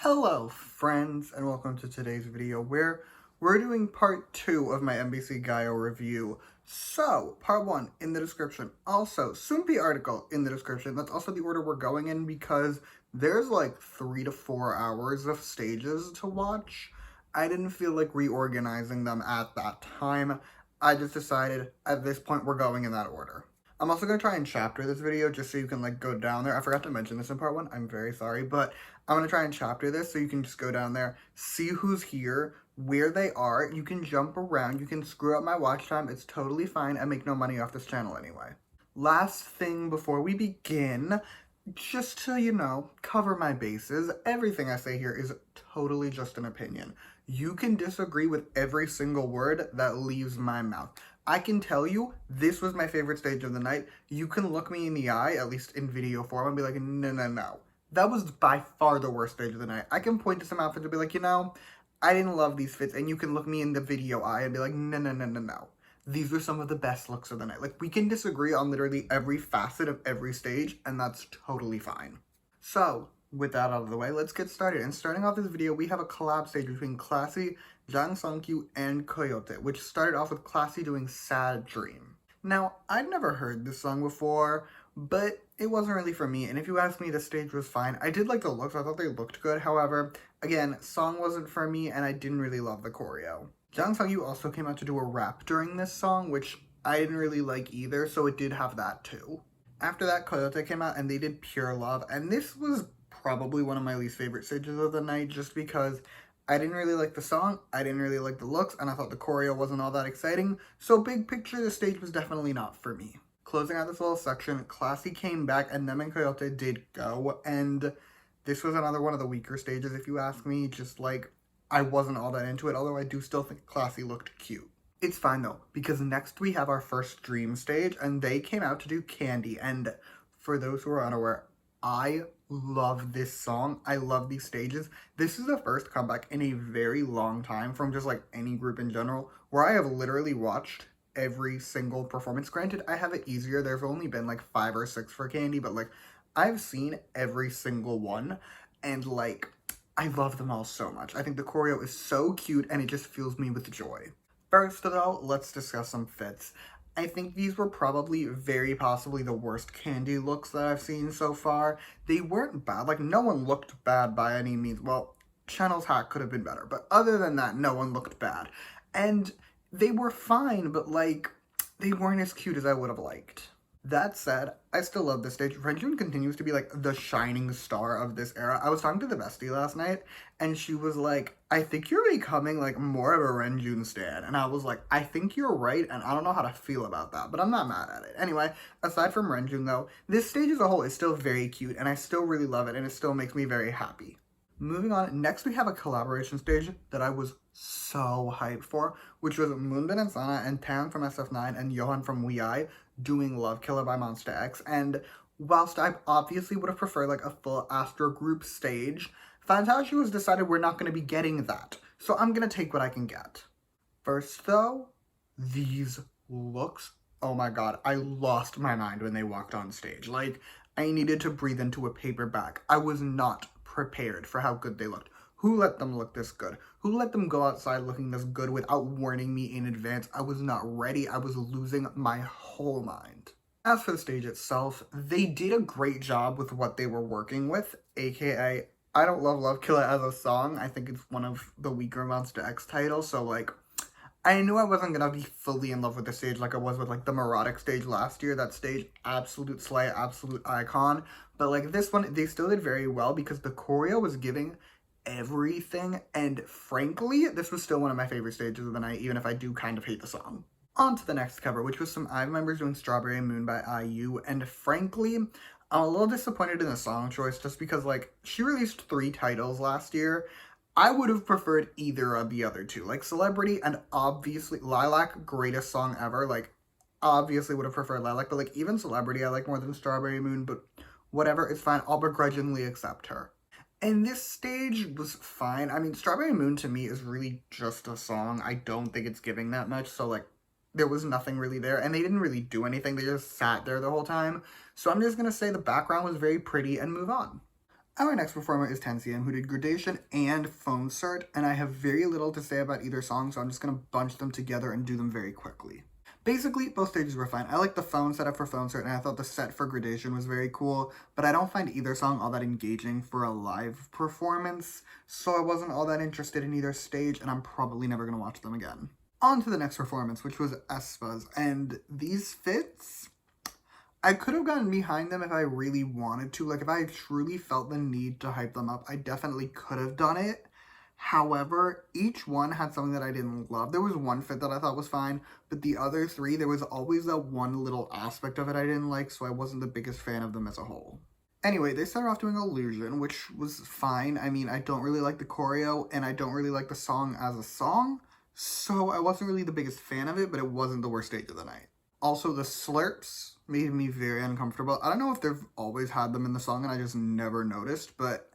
Hello friends, and welcome to today's video where we're doing part 2 of my MBC Gayo review. So, part 1 in the description. Also, Soompi article in the description. That's also the order we're going in because there's like 3 to 4 hours of stages to watch. I didn't feel like reorganizing them at that time. I just decided at this point we're going in that order. I'm also going to try and chapter this video just so you can like go down there. I forgot to mention this in part 1. I'm very sorry, but I'm going to try and chapter this so you can just go down there, see who's here, where they are. You can jump around. You can screw up my watch time. It's totally fine. I make no money off this channel anyway. Last thing before we begin, just to, cover my bases, everything I say here is totally just an opinion. You can disagree with every single word that leaves my mouth. I can tell you this was my favorite stage of the night. You can look me in the eye, at least in video form, and be like, no. That was by far the worst stage of the night. I can point to some outfits and be like, I didn't love these fits, and you can look me in the video eye and be like, no. These were some of the best looks of the night. Like, we can disagree on literally every facet of every stage, and that's totally fine. So, with that out of the way, let's get started. And starting off this video, we have a collab stage between Classy, Jang, and Koyote, which started off with Classy doing Sad Dream. Now, I'd never heard this song before, but it wasn't really for me, and if you ask me, the stage was fine. I did like the looks, I thought they looked good, however, again, song wasn't for me, and I didn't really love the choreo. Jang also came out to do a rap during this song, which I didn't really like either, so it did have that too. After that, Koyote came out, and they did Pure Love, and this was probably one of my least favorite stages of the night, just because I didn't really like the song, I didn't really like the looks, and I thought the choreo wasn't all that exciting, so big picture, the stage was definitely not for me. Closing out this little section, Classy came back, and them and Koyote did go, and this was another one of the weaker stages, if you ask me. Just like, I wasn't all that into it, although I do still think Classy looked cute. It's fine though, because next we have our first Dream stage, and they came out to do Candy, and for those who are unaware, I love this song. I love these stages. This is the first comeback in a very long time from just like any group in general where I have literally watched every single performance. Granted, I have it easier. There's only been like 5 or 6 for Candy, but like I've seen every single one and like I love them all so much. I think the choreo is so cute and it just fills me with joy. First though, let's discuss some fits. I think these were probably very possibly the worst Candy looks that I've seen so far. They weren't bad. Like, no one looked bad by any means. Well, Channel's hat could have been better. But other than that, no one looked bad. And they were fine, but, like, they weren't as cute as I would have liked. That said, I still love this stage. Renjun continues to be, like, the shining star of this era. I was talking to the bestie last night, and she was like, I think you're becoming, like, more of a Renjun stan. And I was like, I think you're right, and I don't know how to feel about that, but I'm not mad at it. Anyway, aside from Renjun, though, this stage as a whole is still very cute, and I still really love it, and it still makes me very happy. Moving on, next we have a collaboration stage that I was so hyped for, which was Moonbin and Sanha and Taeyang from SF9 and Yohan from WeI doing Love Killer by Monsta X. And whilst I obviously would have preferred like a full Astro group stage, Fantasia has decided we're not going to be getting that. So I'm going to take what I can get. First though, these looks, oh my god, I lost my mind when they walked on stage. Like, I needed to breathe into a paper bag. I was not prepared for how good they looked. Who let them look this good? Who let them go outside looking this good without warning me in advance? I was not ready. I was losing my whole mind. As for the stage itself, they did a great job with what they were working with, aka I don't love Love Killer as a song. I think it's one of the weaker Monsta X titles, so like I knew I wasn't gonna be fully in love with the stage like I was with like the Neurotic stage last year. That stage, absolute slay, absolute icon. But like this one, they still did very well because the choreo was giving everything, and frankly, this was still one of my favorite stages of the night, even if I do kind of hate the song. On to the next cover, which was some IVE members doing Strawberry Moon by IU, and frankly, I'm a little disappointed in the song choice just because like she released 3 titles last year. I would have preferred either of the other two, like Celebrity and obviously Lilac, greatest song ever, like obviously would have preferred Lilac, but like even Celebrity I like more than Strawberry Moon, but whatever, it's fine, I'll begrudgingly accept her. And this stage was fine. I mean, Strawberry Moon to me is really just a song. I don't think it's giving that much, so like there was nothing really there, and they didn't really do anything, they just sat there the whole time. So I'm just gonna say the background was very pretty and move on. Our next performer is Taeyang, who did Gradation and Phone Cert, and I have very little to say about either song, so I'm just going to bunch them together and do them very quickly. Basically, both stages were fine. I like the phone setup for Phone Cert, and I thought the set for Gradation was very cool, but I don't find either song all that engaging for a live performance, so I wasn't all that interested in either stage, and I'm probably never going to watch them again. On to the next performance, which was aespa's, and these fits, I could have gotten behind them if I really wanted to. Like, if I truly felt the need to hype them up, I definitely could have done it. However, each one had something that I didn't love. There was one fit that I thought was fine, but the other three, there was always that one little aspect of it I didn't like, so I wasn't the biggest fan of them as a whole. Anyway, they started off doing Illusion, which was fine. I mean, I don't really like the choreo, and I don't really like the song as a song, so I wasn't really the biggest fan of it, but it wasn't the worst stage of the night. Also, the slurps made me very uncomfortable. I don't know if they've always had them in the song and I just never noticed, but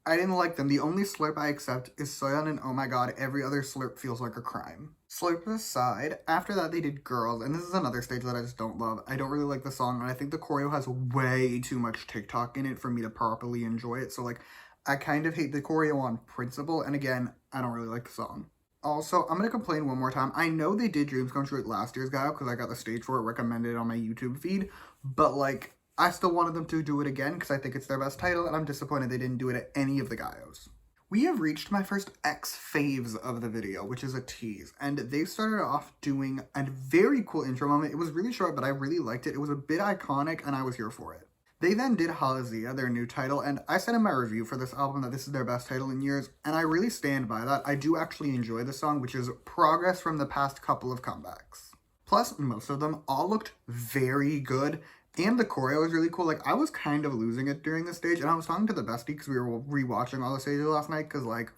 I didn't like them. The only slurp I accept is Soyeon and Oh My God. Every other slurp feels like a crime. Slurp aside, after that they did Girls, and this is another stage that I just don't love. I don't really like the song, and I think the choreo has way too much TikTok in it for me to properly enjoy it, so like, I kind of hate the choreo on principle, and again, I don't really like the song. Also, I'm going to complain one more time. I know they did Dreams Come True at last year's Gayo because I got the stage for it recommended on my YouTube feed, but like, I still wanted them to do it again because I think it's their best title, and I'm disappointed they didn't do it at any of the Gayos. We have reached my first X faves of the video, which is ATEEZ, and they started off doing a very cool intro moment. It was really short, but I really liked it. It was a bit iconic, and I was here for it. They then did Halazia, their new title, and I said in my review for this album that this is their best title in years, and I really stand by that. I do actually enjoy the song, which is progress from the past couple of comebacks. Plus, most of them all looked very good, and the choreo was really cool. Like, I was kind of losing it during the stage, and I was talking to the bestie because we were rewatching all the stages last night, because, like,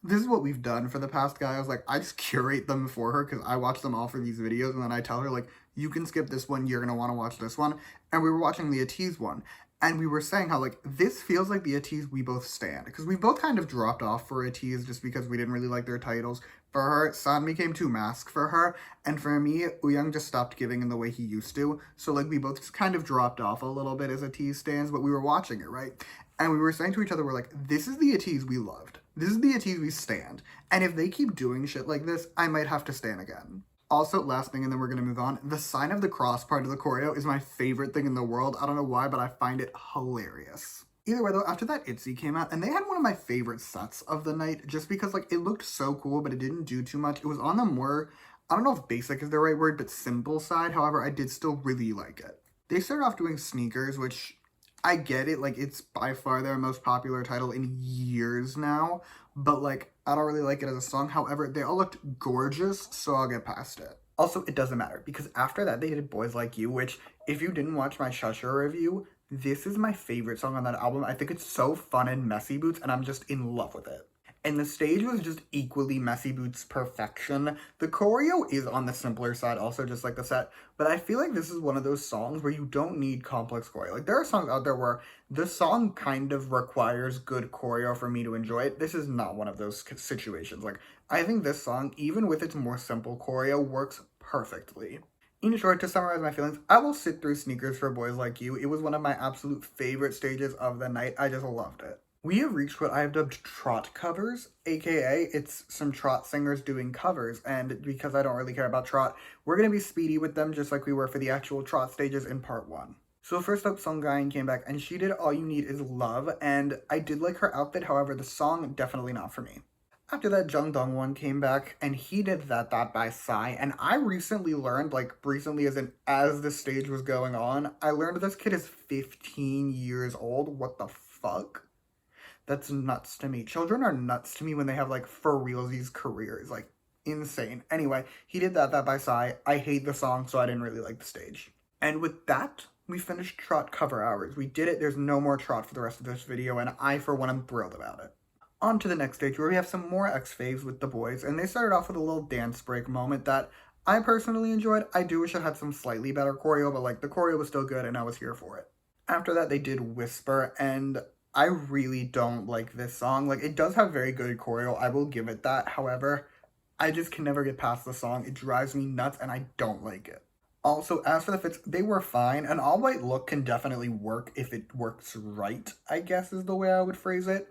this is what we've done for the past guy. I was like, I just curate them for her because I watch them all for these videos, and then I tell her, like, you can skip this one, you're going to want to watch this one. And we were watching the ATEEZ one, and we were saying how, like, this feels like the ATEEZ we both stand. Because we both kind of dropped off for ATEEZ just because we didn't really like their titles. For her, San became too mask for her, and for me, Young just stopped giving in the way he used to. So, like, we both just kind of dropped off a little bit as ATEEZ stands, but we were watching it, right? And we were saying to each other, we're like, this is the ATEEZ we loved. This is the ATEEZ we stand. And if they keep doing shit like this, I might have to stand again. Also, last thing, and then we're going to move on, the sign of the cross part of the choreo is my favorite thing in the world. I don't know why, but I find it hilarious. Either way, though, after that, ITZY came out, and they had one of my favorite sets of the night, just because, like, it looked so cool, but it didn't do too much. It was on the more, I don't know if basic is the right word, but simple side. However, I did still really like it. They started off doing Sneakers, which I get it. Like, it's by far their most popular title in years now, but, like, I don't really like it as a song. However, they all looked gorgeous, so I'll get past it. Also, it doesn't matter, because after that, they did Boys Like You, which, if you didn't watch my Shusha review, this is my favorite song on that album. I think it's so fun and Messy Boots, and I'm just in love with it. And the stage was just equally Messy Boots perfection. The choreo is on the simpler side, also just like the set, but I feel like this is one of those songs where you don't need complex choreo. Like, there are songs out there where the song kind of requires good choreo for me to enjoy it. This is not one of those situations. Like, I think this song, even with its more simple choreo, works perfectly. In short, to summarize my feelings, I will sit through Sneakers for Boys Like You. It was one of my absolute favorite stages of the night. I just loved it. We have reached what I have dubbed Trot Covers, aka it's some Trot singers doing covers, and because I don't really care about Trot, we're going to be speedy with them just like we were for the actual Trot stages in part 1. So first up, Sunggain came back, and she did All You Need Is Love, and I did like her outfit, however, the song, definitely not for me. After that, Jung Dongwon came back, and he did That by Psy, and I recently learned, like, recently as the stage was going on, I learned this kid is 15 years old. What the fuck? That's nuts to me. Children are nuts to me when they have, like, for realsies careers. Like, insane. Anyway, he did That by Psy. I hate the song, so I didn't really like the stage. And with that, we finished Trot cover hours. We did it. There's no more Trot for the rest of this video, and I, for one, am thrilled about it. On to the next stage, where we have some more X faves with the boys, and they started off with a little dance break moment that I personally enjoyed. I do wish it had some slightly better choreo, but, like, the choreo was still good, and I was here for it. After that, they did Whisper, and I really don't like this song. Like, it does have very good choreo, I will give it that. However, I just can never get past the song. It drives me nuts, and I don't like it. Also, as for the fits, they were fine. An all-white look can definitely work if it works right, I guess is the way I would phrase it.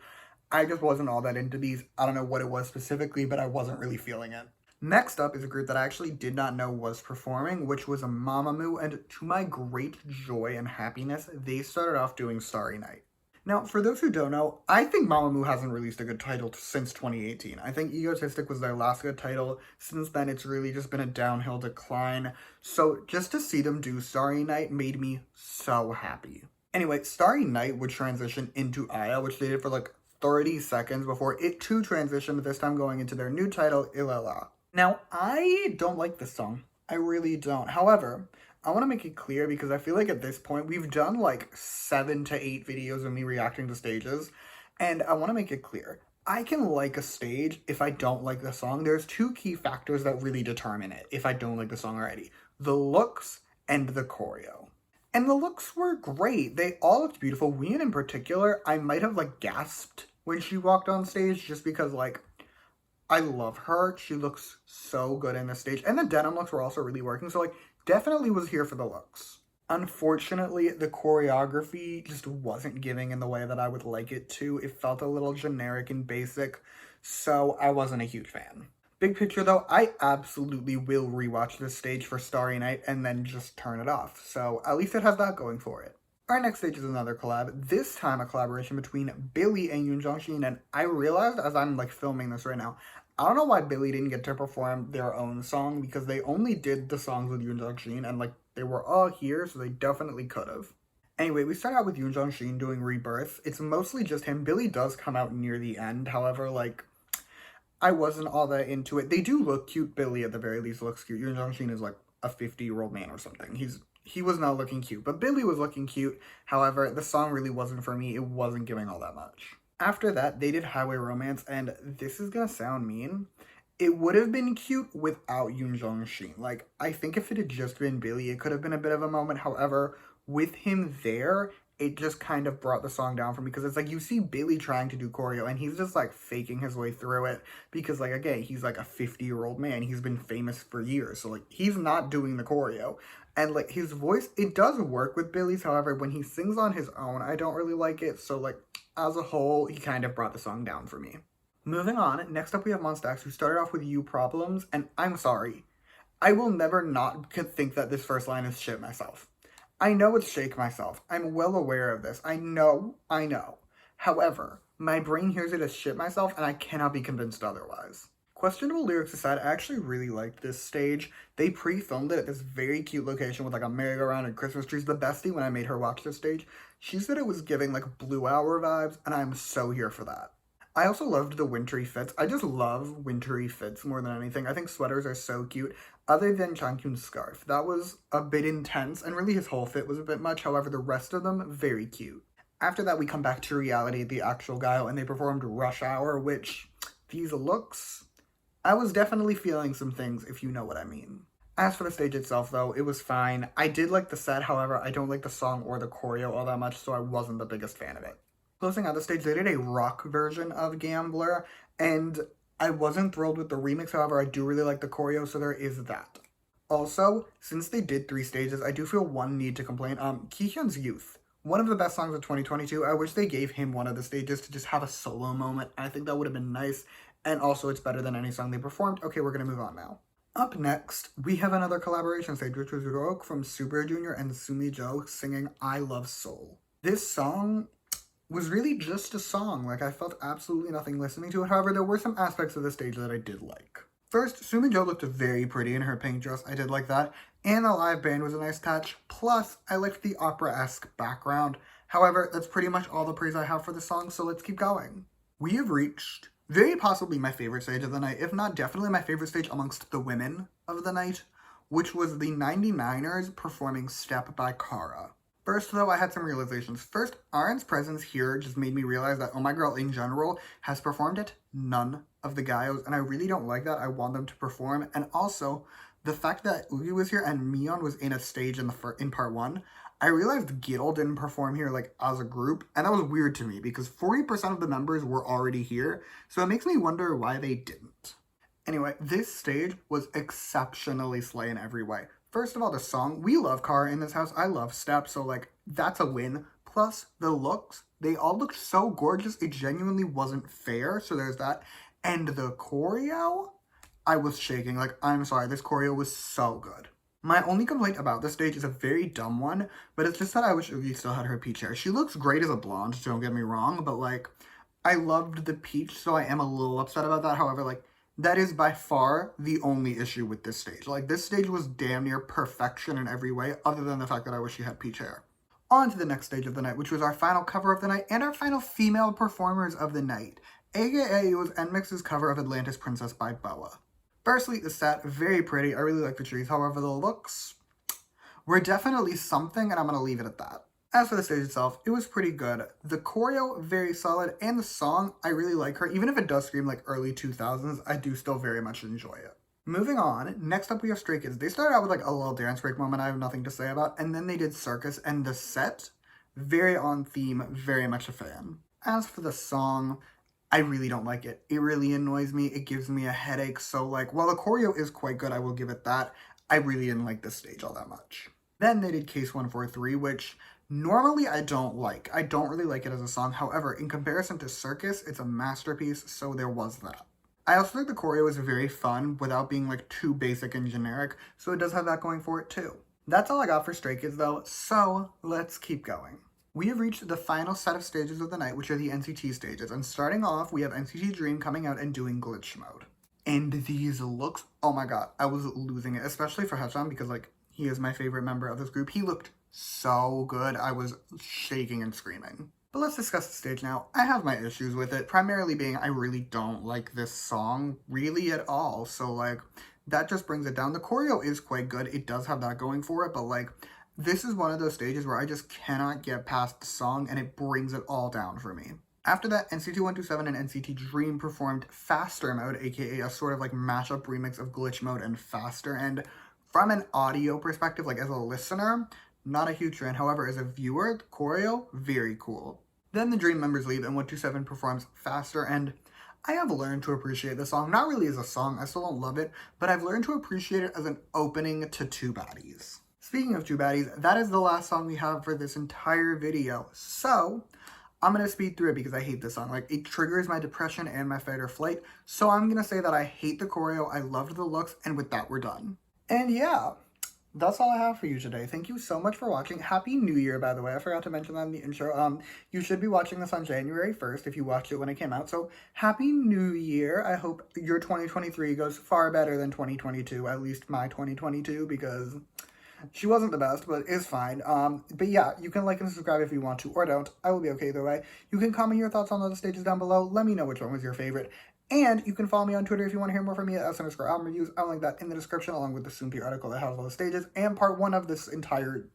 I just wasn't all that into these. I don't know what it was specifically, but I wasn't really feeling it. Next up is a group that I actually did not know was performing, which was a Mamamoo, and to my great joy and happiness, they started off doing Starry Night. Now, for those who don't know, I think Mamamoo hasn't released a good title since 2018. I think Egotistic was their last good title. Since then, it's really just been a downhill decline. So just to see them do Starry Night made me so happy. Anyway, Starry Night would transition into Aya, which they did for like 30 seconds before it too transitioned, this time going into their new title, Ilala. Now, I don't like this song. I really don't. However, I want to make it clear because I feel like at this point we've done like 7 to 8 videos of me reacting to stages, and I want to make it clear. I can like a stage if I don't like the song. There's 2 key factors that really determine it if I don't like the song already. The looks and the choreo. And the looks were great. They all looked beautiful. Wheein in particular, I might have like gasped when she walked on stage just because like I love her. She looks so good in the stage. And the denim looks were also really working. So like definitely was here for the looks. Unfortunately, the choreography just wasn't giving in the way that I would like it to. It felt a little generic and basic, so I wasn't a huge fan. Big picture though, I absolutely will rewatch this stage for Starry Night and then just turn it off. So at least it has that going for it. Our next stage is another collab, this time a collaboration between Billlie and Yoon Shin, and I realized as I'm like filming this right now, I don't know why Billlie didn't get to perform their own song because they only did the songs with Yoon Shin and like they were all here, so they definitely could have. Anyway, we start out with Yoon Shin doing Rebirth. It's mostly just him. Billlie does come out near the end, however, like I wasn't all that into it. They do look cute. Billlie at the very least looks cute. Yoon Shin is like a 50-year-old man or something. He was not looking cute, but Billlie was looking cute. However, the song really wasn't for me. It wasn't giving all that much. After that, they did Highway Romance, and this is gonna sound mean. It would have been cute without Yoon Shin. Like, I think if it had just been Billlie, it could have been a bit of a moment. However, with him there, it just kind of brought the song down for me because it's like you see Billlie trying to do choreo and he's just like faking his way through it because like again he's like a 50-year-old man, he's been famous for years, so like he's not doing the choreo and like his voice, it does work with Billie's, however when he sings on his own I don't really like it, so like as a whole he kind of brought the song down for me. Moving on, next up we have Monsta X, who started off with You Problems, and I'm sorry, I will never not think that this first line is shit myself. I know it's Shake Myself. I'm well aware of this. I know. However, my brain hears it as shit myself and I cannot be convinced otherwise. Questionable lyrics aside, I actually really liked this stage. They pre-filmed it at this very cute location with like a merry-go-round and Christmas trees. The bestie, when I made her watch this stage, she said it was giving like Blue Hour vibes and I'm so here for that. I also loved the wintry fits. I just love wintry fits more than anything. I think sweaters are so cute. Other than Changkyun's scarf. That was a bit intense, and really his whole fit was a bit much. However, the rest of them, very cute. After that, we come back to reality, the actual Gayo, and they performed Rush Hour, which, these looks, I was definitely feeling some things, if you know what I mean. As for the stage itself, though, it was fine. I did like the set, however, I don't like the song or the choreo all that much, so I wasn't the biggest fan of it. Closing out the stage, they did a rock version of Gambler, and I wasn't thrilled with the remix, however, I do really like the choreo, so there is that. Also, since they did 3 stages, I do feel one need to complain. Kihyun's Youth, one of the best songs of 2022. I wish they gave him one of the stages to just have a solo moment. I think that would have been nice, and also it's better than any song they performed. Okay, we're gonna move on now. Up next, we have another collaboration stage, which was Ryeowook from Super Junior and Sumi Jo singing I Love Soul. This song was really just a song. Like, I felt absolutely nothing listening to it. However, there were some aspects of the stage that I did like. First, Sumi Jo looked very pretty in her pink dress. I did like that. And the live band was a nice touch. Plus, I liked the opera-esque background. However, that's pretty much all the praise I have for the song, so let's keep going. We have reached very possibly my favorite stage of the night, if not definitely my favorite stage amongst the women of the night, which was the 99ers performing Step by Kara. First, though, I had some realizations. First, Aren's presence here just made me realize that Oh My Girl in general has performed at none of the Gayos, and I really don't like that. I want them to perform. And also, the fact that Ugi was here and Mion was in a stage in part 1, I realized Gil didn't perform here like as a group, and that was weird to me because 40% of the members were already here, so it makes me wonder why they didn't. Anyway, this stage was exceptionally slay in every way. First of all, the song. We love Kara in this house. I love Step, so like that's a win. Plus the looks. They all looked so gorgeous. It genuinely wasn't fair. So there's that. And the choreo, I was shaking. Like, I'm sorry, this choreo was so good. My only complaint about this stage is a very dumb one, but it's just that I wish Oogie still had her peach hair. She looks great as a blonde, don't get me wrong, but like, I loved the peach, so I am a little upset about that. However, like, that is by far the only issue with this stage. Like, this stage was damn near perfection in every way, other than the fact that I wish she had peach hair. On to the next stage of the night, which was our final cover of the night and our final female performers of the night. AKA, it was NMIXX's cover of Atlantis Princess by BoA. Firstly, the set, very pretty. I really like the trees. However, the looks were definitely something, and I'm going to leave it at that. As for the stage itself, it was pretty good. The choreo, very solid, and the song, I really like her. Even if it does scream like early 2000s, I do still very much enjoy it. Moving on, next up we have Stray Kids. They started out with like a little dance break moment I have nothing to say about, and then they did Circus, and the set, very on theme, very much a fan. As for the song, I really don't like it. It really annoys me. It gives me a headache. So like, while the choreo is quite good, I will give it that. I really didn't like this stage all that much. Then they did Case 143, which normally I don't like. I don't really like it as a song. However, in comparison to Circus, it's a masterpiece, so there was that. I also think the choreo is very fun without being like too basic and generic, so it does have that going for it too. That's all I got for Stray Kids though, so let's keep going. We have reached the final set of stages of the night, which are the NCT stages. And starting off, we have NCT DREAM coming out and doing glitch mode. And these looks, oh my god, I was losing it, especially for Haechan because like, he is my favorite member of this group. He looked so good. I was shaking and screaming. But let's discuss the stage now. I have my issues with it, primarily being I really don't like this song really at all. So like, that just brings it down. The choreo is quite good. It does have that going for it, but like, this is one of those stages where I just cannot get past the song and it brings it all down for me. After that, NCT 127 and NCT DREAM performed Faster Mode, aka a sort of like mashup remix of Glitch Mode and Faster. And from an audio perspective, like as a listener, not a huge fan. However, as a viewer, the choreo, very cool. Then the DREAM members leave and 127 performs Faster, and I have learned to appreciate the song. Not really as a song, I still don't love it, but I've learned to appreciate it as an opening to Two Baddies. Speaking of Two Baddies, that is the last song we have for this entire video. So, I'm going to speed through it because I hate this song. Like, it triggers my depression and my fight or flight. So I'm going to say that I hate the choreo, I loved the looks, and with that, we're done. And yeah, that's all I have for you today. Thank you so much for watching. Happy New Year, by the way. I forgot to mention that in the intro. You should be watching this on January 1st if you watched it when it came out. So, Happy New Year. I hope your 2023 goes far better than 2022. At least my 2022, because she wasn't the best, but it's fine. But yeah, you can like and subscribe if you want to, or don't. I will be okay either way. You can comment your thoughts on the stages down below. Let me know which one was your favorite. And you can follow me on Twitter if you want to hear more from me at @S_album reviews. I'll link that in the description along with the Sumi article that has all the stages and part 1 of this entire,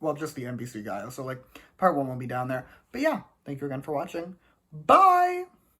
well, just the MBC Gayo. So like, part 1 will be down there. But yeah, thank you again for watching. Bye!